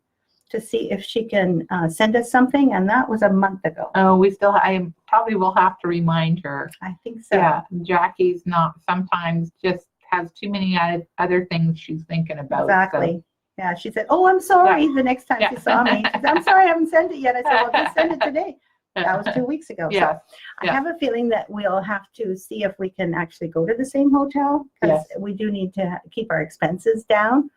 to see if she can send us something, and that was a month ago. I probably will have to remind her. I think so. Yeah, Jackie's sometimes just has too many other things she's thinking about. Exactly. Yeah, she said, "Oh, I'm sorry." The next time Yeah. she saw me, she said, "I'm sorry, I haven't sent it yet." I said, "Well, just send it today." So. That was 2 weeks ago. Yeah. So I have a feeling that we'll have to see if we can actually go to the same hotel because we do need to keep our expenses down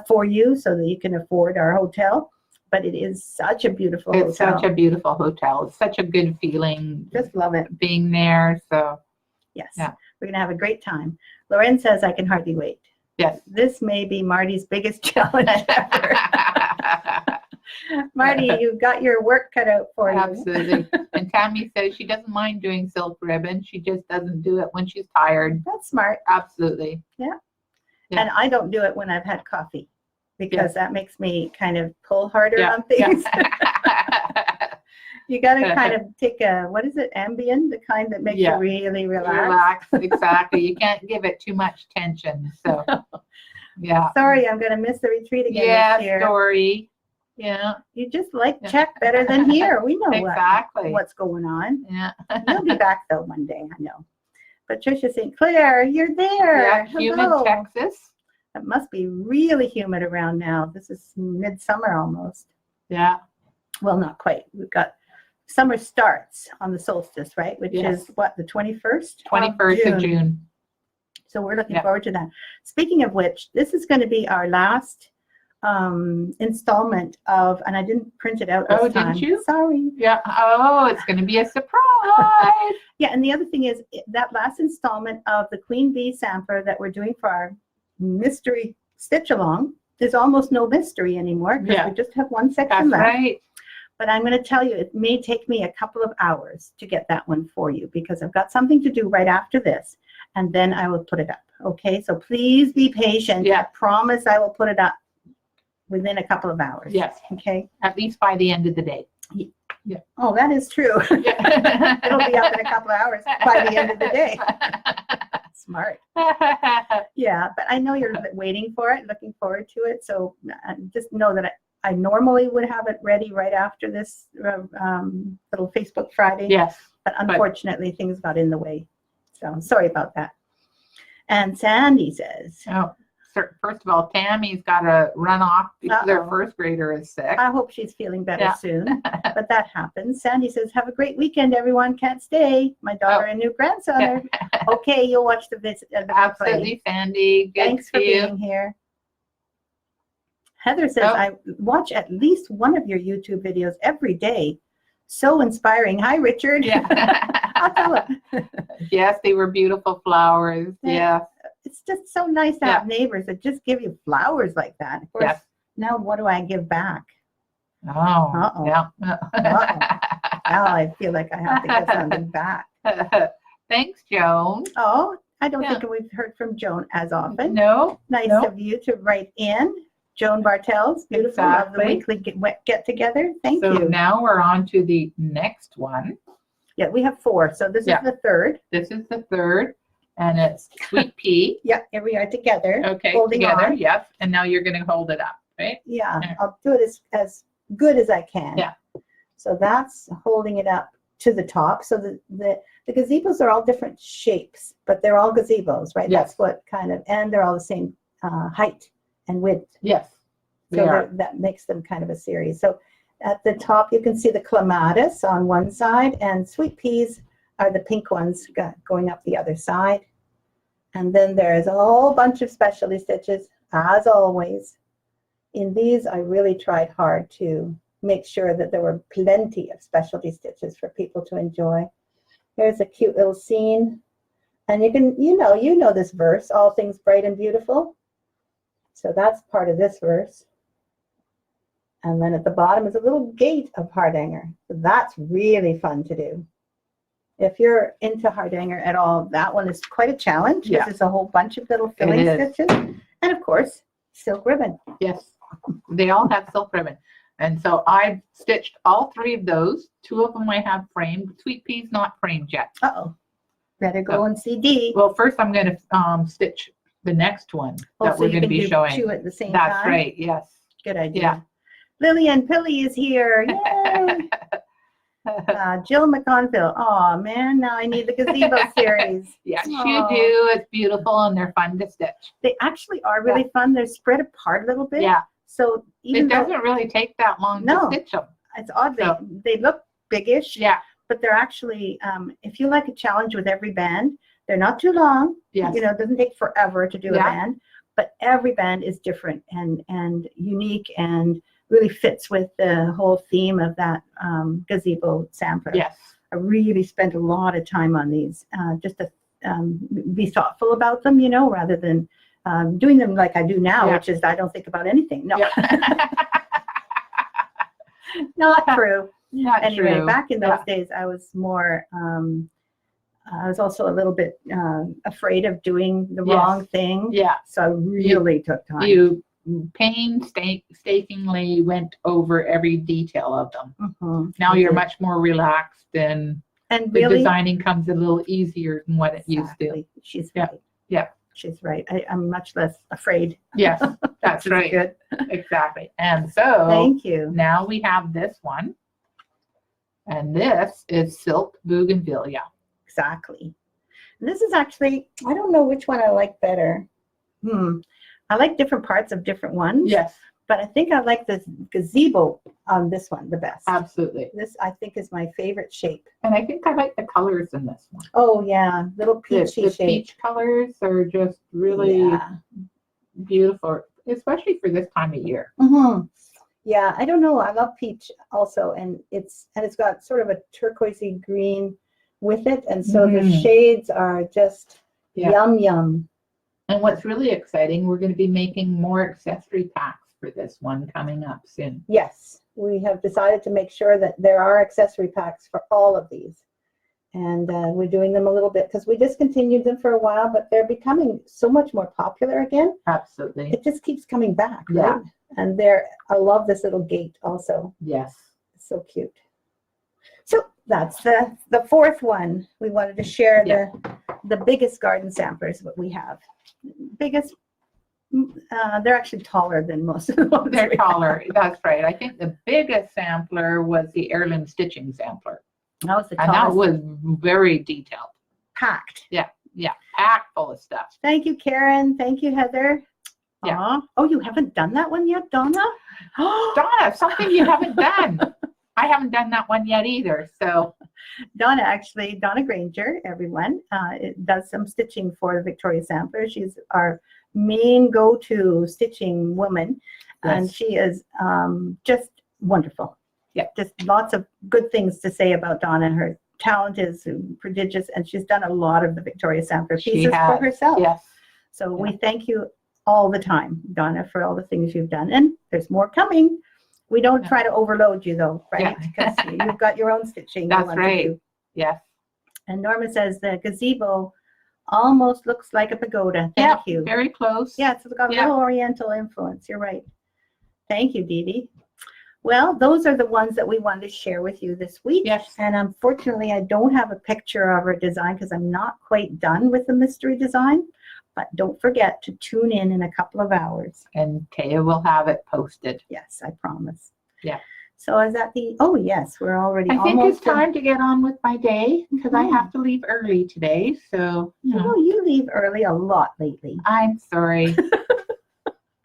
for you so that you can afford our hotel. But it is such a beautiful hotel. It's such a beautiful hotel. It's such a good feeling. Just love it. Being there. So Yes. Yeah. We're going to have a great time. Lauren says, "I can hardly wait." yes. This may be Marty's biggest challenge ever. Marty, you've got your work cut out for you. Absolutely. And Tammy says she doesn't mind doing silk ribbon. She just doesn't do it when she's tired. That's smart. Absolutely. Yeah. And I don't do it when I've had coffee because that makes me kind of pull harder Yeah. on things. Yeah. You got to kind of take what is it, Ambien, the kind that makes you really relax. Exactly. You can't give it too much tension. So, yeah. Sorry, I'm going to miss the retreat again Yeah, this year. story. Yeah. You just like Czech better than here. We know Exactly. what's going on. Yeah. You'll be back though one day, I know. Patricia St. Clair, you're there. Yeah, Hello. human Texas. It must be really humid around now. This is midsummer almost. Yeah. Well, not quite. We've got summer starts on the solstice, right? Which is what, the 21st? 21st of June. So we're looking Yeah. forward to that. Speaking of which, this is going to be our last installment of, and I didn't print it out this Oh, time. didn't you? Sorry. Yeah. Oh, it's going to be a surprise. Yeah, and the other thing is that last installment of the Queen Bee sampler that we're doing for our mystery stitch along, there's almost no mystery anymore because Yeah. we just have one section That's left. right. But I'm going to tell you, it may take me a couple of hours to get that one for you because I've got something to do right after this, and then I will put it up. Okay, so please be patient. Yeah. I promise I will put it up within a couple of hours. Yes. Okay. At least by the end of the day. Oh, that is true. Yeah. It'll be up in a couple of hours by the end of the day. Smart. Yeah, but I know you're waiting for it, looking forward to it. So just know that I normally would have it ready right after this little Facebook Friday. Yes. But unfortunately, things got in the way. So sorry about that. And Sandy says, Oh, first of all, Tammy's got to run off because their Uh-oh. first grader is sick. I hope she's feeling better Yeah. soon. But that happens. Sandy says, have a great weekend, everyone. Can't stay. My daughter and new grandson are okay. You'll watch the visit. Absolutely, Sandy. Good Thanks for to see you. being here. Heather says, Oh. I watch at least one of your YouTube videos every day. So inspiring. Hi, Richard. Yeah. I'll tell him. Yes, they were beautiful flowers. Yeah. Yeah. It's just so nice to have neighbors that just give you flowers like that. Of course, Yes. now what do I give back? Oh. Uh-oh. Yeah. Now I feel like I have to give something back. Thanks, Joan. Oh, I don't Yeah. think we've heard from Joan as often. No. Nice no. of you to write in. Joan Bartels, beautiful, of the Exactly. weekly get together. Thank So you. now we're on to the next one. Yeah, we have 4. So this Yeah. is the third. This is the third, and it's Sweet Pea. Yeah, here we are together. Okay, Holding together, on. yes. And now you're going to hold it up, right? Yeah, Yeah. I'll do it as good as I can. Yeah. So that's holding it up to the top. So the gazebos are all different shapes, but they're all gazebos, right? Yes. That's what kind of, and they're all the same height and width. Yes. So They are. that makes them kind of a series. So at the top, you can see the clematis on one side, and sweet peas are the pink ones going up the other side. And then there's a whole bunch of specialty stitches, as always. In these, I really tried hard to make sure that there were plenty of specialty stitches for people to enjoy. Here's a cute little scene. And you know this verse, all things bright and beautiful. So that's part of this verse. And then at the bottom is a little gate of Hardanger. So that's really fun to do. If you're into Hardanger at all, that one is quite a challenge. Yeah. There's a whole bunch of little filling It is. stitches. And of course, silk ribbon. Yes. They all have silk ribbon. And so I've stitched all 3 of those. 2 of them I have framed. Sweet Pea's not framed yet. Uh-oh. Better go and CD. Well, first I'm going to stitch the next one that we're going to be showing. 2 at the same That's time. right. Yes. Good idea. Yeah. Lillian Pilly is here. Yay! Jill McConville. Oh man, now I need the gazebo series. Yes, you Aw. do. It's beautiful and they're fun to stitch. They actually are really fun. They're spread apart a little bit. Yeah. So even It though doesn't really take that long No. to stitch them. it's odd, So- they look biggish, Yeah. but they're actually, if you like a challenge with every band, they're not too long. Yes. You know, it doesn't take forever to do a Yeah. band, but every band is different and unique and really fits with the whole theme of that gazebo sampler. Yes. I really spent a lot of time on these, just to be thoughtful about them, you know, rather than doing them like I do now, Yeah. which is I don't think about anything. No, Yeah. not true. Not Anyway, true. back in those Yeah. days, I was more, I was also a little bit afraid of doing the Yes. wrong thing. Yeah. So I really took time. You painstakingly went over every detail of them. Mhm. Now I you're did. much more relaxed and and the really, designing comes a little easier than what it used to. exactly. She's Yeah. right. Yeah. She's right. I'm much less afraid. Yes, that's Which is right. Good. Exactly. And so Thank you. now we have this one. And this is Silk Bougainvillea. Exactly. And this is actually, I don't know which one I like better. I like different parts of different ones. Yes. But I think I like this gazebo on this one the best. Absolutely. This, I think, is my favorite shape. And I think I like the colors in this one. Oh, yeah. Little peachy The shape. peach colors are just really Yeah. beautiful, especially for this time of year. Mm-hmm. Yeah, I don't know. I love peach also, and it's got sort of a turquoisey green with it, and so the Mhm. shades are just yum yum. And what's really exciting, we're going to be making more accessory packs for this one coming up soon. Yes, we have decided to make sure that there are accessory packs for all of these, and we're doing them a little bit because we discontinued them for a while, but they're becoming so much more popular again. Absolutely. It just keeps coming back, Yeah. right? And I love this little gate also. Yes. It's so cute. So that's the fourth one. We wanted to share the biggest garden samplers that we have. Biggest, they're actually taller than most of the ones. They're we taller. That's right. I think the biggest sampler was the heirloom stitching sampler. That was the And that tallest. was very detailed. Packed. Yeah, packed full of stuff. Thank you, Karen. Thank you, Heather. Yeah. Aw. Oh, you haven't done that one yet, Donna? Donna, something you haven't done. I haven't done that one yet either. So Donna Granger, everyone, does some stitching for the Victoria Sampler. She's our main go-to stitching woman, and Yes. she is just wonderful. Yeah. Just lots of good things to say about Donna. Her talent is prodigious, and she's done a lot of the Victoria Sampler pieces for herself. Yes. So we thank you all the time, Donna, for all the things you've done. And there's more coming. We don't try to overload you, though, right? Because you've got your own stitching. That's you want right. To do. Yes. And Norma says the gazebo almost looks like a pagoda. Thank you. Very close. Yeah, it's got a little Oriental influence. You're right. Thank you, Dee Dee. Well, those are the ones that we wanted to share with you this week. Yes. And unfortunately, I don't have a picture of her design because I'm not quite done with the mystery design. But don't forget to tune in a couple of hours. And Thea will have it posted. Yes, I promise. Yeah. So is that oh, yes, we're already I think almost it's time to get on with my day because I Mhm. have to leave early today. So, Oh, you leave early a lot lately. I'm sorry.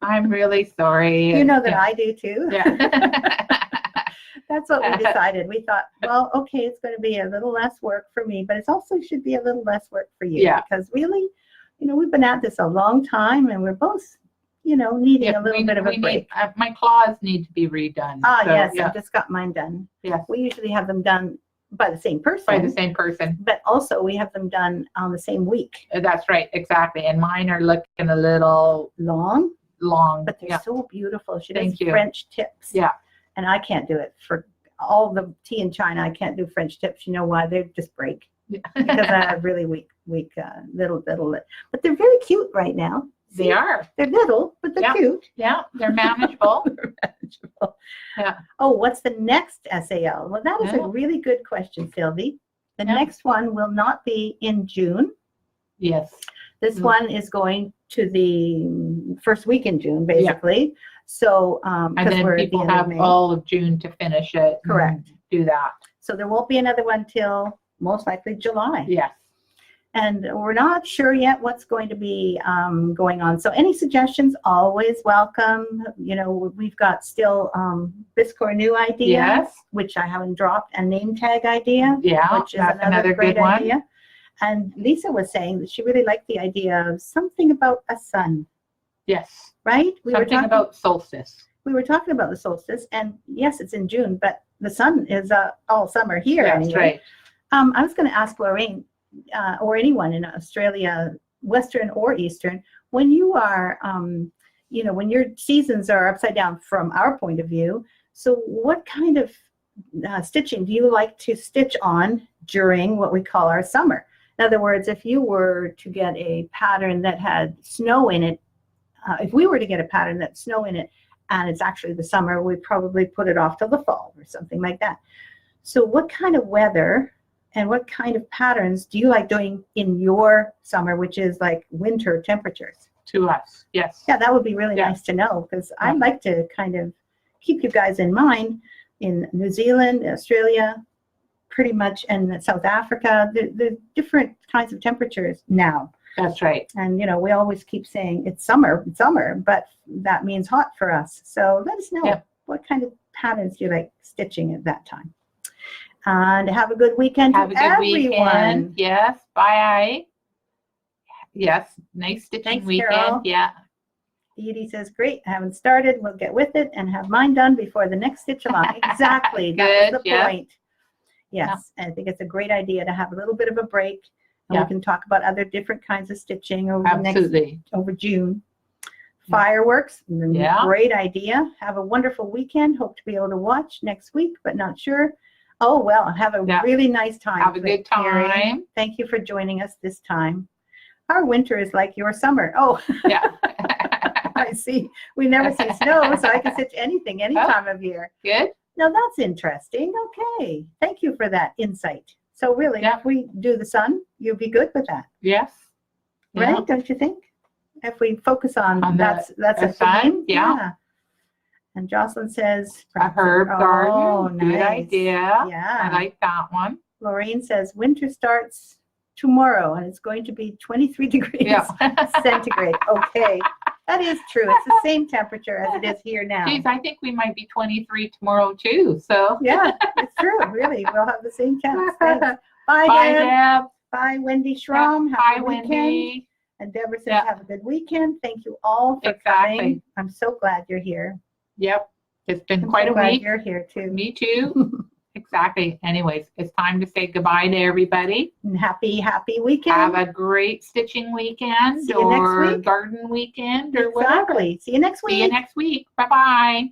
I'm really sorry. You know that I do too. Yeah. That's what we decided. We thought, well, okay, it's going to be a little less work for me, but it also should be a little less work for you. Yeah. Because really, we've been at this a long time and we're both, needing a little bit of a break. My claws need to be redone. Ah, so, yes, yeah. I just got mine done. Yes. We usually have them done by the same person. By the same person. But also we have them done on the same week. That's right. Exactly. And mine are looking a little Long, but they're so beautiful. She does Thank you. French tips. Yeah. And I can't do it for all the tea in China. I can't do French tips. You know why? They just break because I have really weak little. But they're very cute right now. See? They are. They're little, but they're cute. Yeah. They're manageable. They're manageable. Yeah. Oh, what's the next SAL? Well, that is Yeah. a really good question, Sylvie. The Yeah. next one will not be in June. Yes. This one is going to the first week in June, basically. So, And because then we're at the people end of have May. all of June to finish it. and Correct. Do that. So there won't be another one till most likely July. Yes. And we're not sure yet what's going to be going on. So any suggestions, always welcome. We've got still Biscore new idea, Yes. which I haven't dropped, and name tag idea, Yeah. which is That's another great good one. idea. And Lisa was saying that she really liked the idea of something about a sun, Yes. right? Something about solstice. We were talking about the solstice, and yes, it's in June, but the sun is all summer here That's anyway. right. I was going to ask Lorraine or anyone in Australia, Western or Eastern, when you are, when your seasons are upside down from our point of view, so what kind of stitching do you like to stitch on during what we call our summer? In other words, if you were to get a pattern that had snow in it, if we were to get a pattern that's snow in it, and it's actually the summer, we'd probably put it off till the fall or something like that. So what kind of weather and what kind of patterns do you like doing in your summer, which is like winter temperatures? To us. Yes. Yeah, that would be really Yeah. nice to know, because I'd like to kind of keep you guys in mind in New Zealand, Australia, pretty much, and South Africa. The different kinds of temperatures now. That's right. And, we always keep saying it's summer, but that means hot for us. So let us know Yep. what kind of patterns do you like stitching at that time. And have a good weekend Have to a good everyone. weekend. Yes. Bye. Yes. Nice stitching Thanks, weekend. Carol. Yeah. Edie says, great, I haven't started. We'll get with it and have mine done before the next stitch along. Exactly. That was the yeah. point. Yes. And I think it's a great idea to have a little bit of a break. And we can talk about other different kinds of stitching over over June. Fireworks, great idea. Have a wonderful weekend. Hope to be able to watch next week, but not sure. Oh, well, have a really nice time. Have a good time. Carrie. Thank you for joining us this time. Our winter is like your summer. Oh, yeah. I see. We never see snow, so I can stitch anything, any time of year. Good. Now, that's interesting. Okay. Thank you for that insight. So really, if we do the sun, you'll be good with that. Yes. Right? Yeah. Don't you think? If we focus on that's a sun, theme. yeah. And Jocelyn says a herb garden. Oh, nice. Good idea. Yeah. I like that one. Lorraine says winter starts tomorrow and it's going to be 23 degrees centigrade. Okay. That is true. It's the same temperature as it is here now. Geez, I think we might be 23 tomorrow too. So yeah, it's true. Really, we'll have the same temps. Thanks. Bye, Deb. Bye, Wendy Schramm. Bye, Wendy. And Deborah says, have a good weekend. Thank you all for coming. I'm so glad you're here. Yep. It's been quite a week. You're here too. Me too. Exactly. Anyways, it's time to say goodbye to everybody. And happy weekend. Have a great stitching weekend See you next week. Garden weekend or whatever. Exactly. See you next week. See you next week. Bye-bye.